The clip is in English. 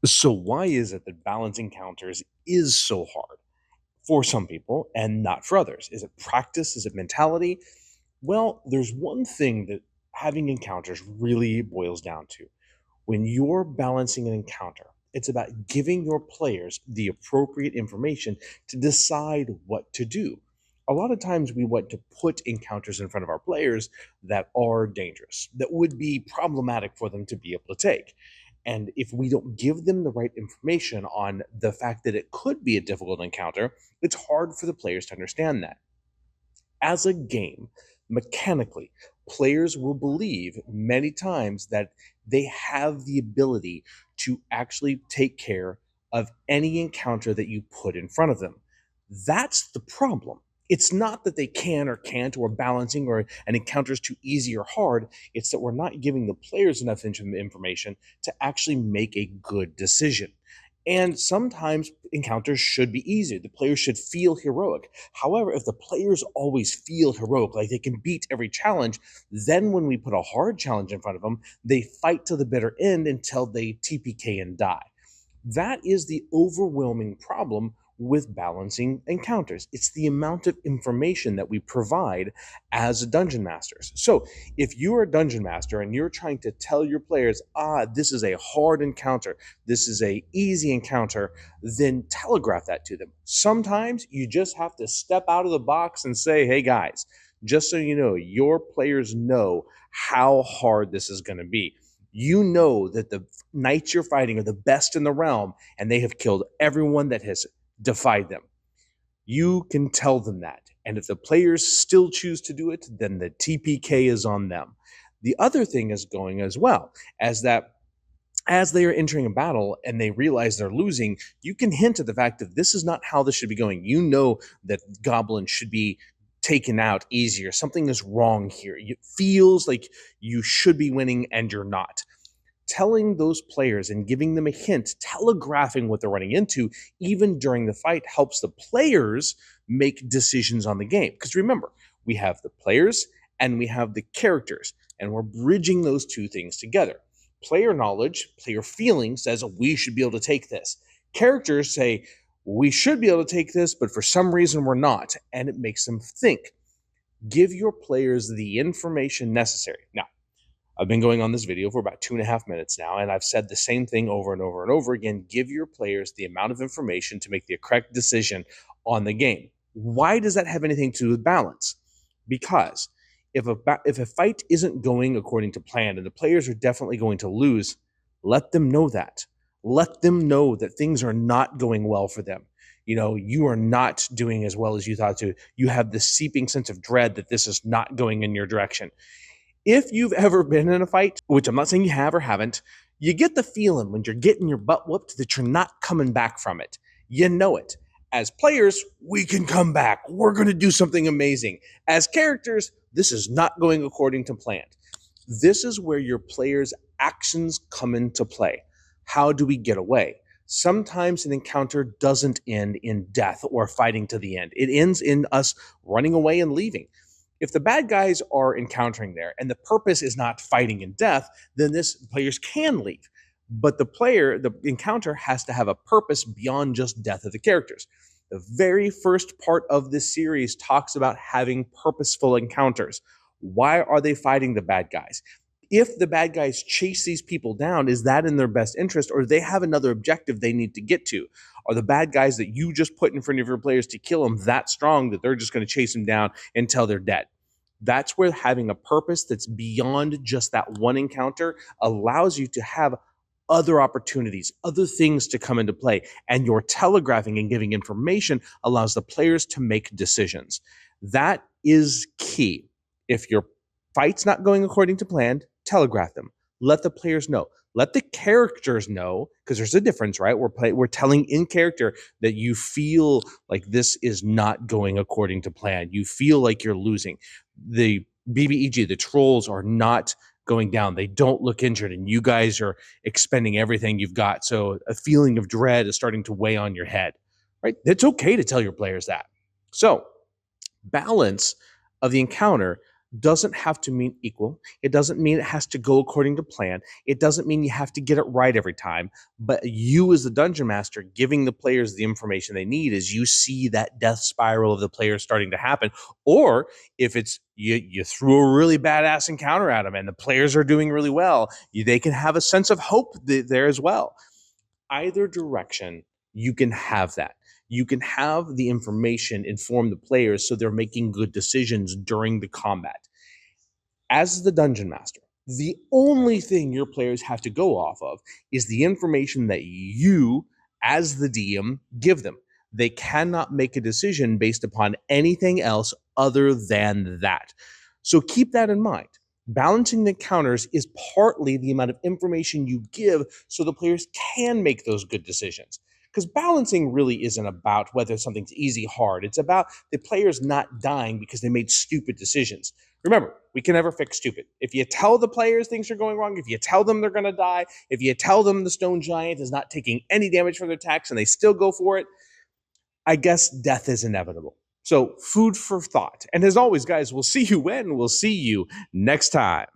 So why is it that balancing counters is so hard for some people and not for others? Is it practice? Is it mentality? Well, there's one thing that having encounters really boils down to. When you're balancing an encounter, it's about giving your players the appropriate information to decide what to do. A lot of times we want to put encounters in front of our players that are dangerous, that would be problematic for them to be able to take. And if we don't give them the right information on the fact that it could be a difficult encounter, it's hard for the players to understand that. As a game, mechanically, players will believe many times that they have the ability to actually take care of any encounter that you put in front of them. That's the problem. It's not that they can or can't, or balancing, or an encounter is too easy or hard. It's that we're not giving the players enough information to actually make a good decision. And sometimes encounters should be easy. The players should feel heroic. However, if the players always feel heroic, like they can beat every challenge, then when we put a hard challenge in front of them, they fight to the bitter end until they TPK and die. That is the overwhelming problem with balancing encounters. It's the amount of information that we provide as dungeon masters. So, if you're a dungeon master and you're trying to tell your players, this is a hard encounter, this is a easy encounter, then telegraph that to them. Sometimes you just have to step out of the box and say, hey guys, just so you know, your players know how hard this is going to be. You know that the knights you're fighting are the best in the realm and they have killed everyone that has defied them. You can tell them that. And if the players still choose to do it, then the TPK is on them. The other thing is going as well as that as they are entering a battle and they realize they're losing, you can hint at the fact that this is not how this should be going. You know that goblins should be taken out easier. Something is wrong here. It feels like you should be winning and you're not. Telling those players and giving them a hint, telegraphing what they're running into, even during the fight, helps the players make decisions on the game. Because remember, we have the players and we have the characters, and we're bridging those two things together. Player knowledge, player feeling says we should be able to take this. Characters say we should be able to take this, but for some reason we're not, and it makes them think. Give your players the information necessary. Now, I've been going on this video for about 2.5 minutes now, and I've said the same thing over and over and over again. Give your players the amount of information to make the correct decision on the game. Why does that have anything to do with balance? Because if a fight isn't going according to plan and the players are definitely going to lose, let them know that. Let them know that things are not going well for them. You know, you are not doing as well as you thought to. You have this seeping sense of dread that this is not going in your direction. If you've ever been in a fight, which I'm not saying you have or haven't, you get the feeling when you're getting your butt whooped that you're not coming back from it. You know it. As players, we can come back. We're going to do something amazing. As characters, this is not going according to plan. This is where your players' actions come into play. How do we get away? Sometimes an encounter doesn't end in death or fighting to the end. It ends in us running away and leaving. If the bad guys are encountering there and the purpose is not fighting in death, then this players can leave. But the encounter has to have a purpose beyond just death of the characters. The very first part of this series talks about having purposeful encounters. Why are they fighting the bad guys? If the bad guys chase these people down, is that in their best interest, or do they have another objective they need to get to? Are the bad guys that you just put in front of your players to kill them that strong that they're just going to chase them down until they're dead? That's where having a purpose that's beyond just that one encounter allows you to have other opportunities, other things to come into play. And your telegraphing and giving information allows the players to make decisions. That is key. If your fight's not going according to plan, telegraph them. Let the players know. Let the characters know, because there's a difference, right? We're telling in character that you feel like this is not going according to plan. You feel like you're losing. The BBEG, the trolls are not going down. They don't look injured, and you guys are expending everything you've got. So a feeling of dread is starting to weigh on your head, right? It's okay to tell your players that. So balance of the encounter doesn't have to mean equal. It doesn't mean it has to go according to plan. It doesn't mean you have to get it right every time. But you, as the dungeon master, giving the players the information they need as you see that death spiral of the players starting to happen. Or if it's you threw a really badass encounter at them and the players are doing really well, they can have a sense of hope there as well. Either direction, you can have that. You can have the information inform the players so they're making good decisions during the combat. As the dungeon master, the only thing your players have to go off of is the information that you, as the DM, give them. They cannot make a decision based upon anything else other than that. So keep that in mind. Balancing the counters is partly the amount of information you give so the players can make those good decisions. Because balancing really isn't about whether something's easy, hard. It's about the players not dying because they made stupid decisions. Remember, we can never fix stupid. If you tell the players things are going wrong, if you tell them they're going to die, if you tell them the stone giant is not taking any damage from their attacks and they still go for it, I guess death is inevitable. So, food for thought. And as always, guys, we'll see you when? We'll see you next time.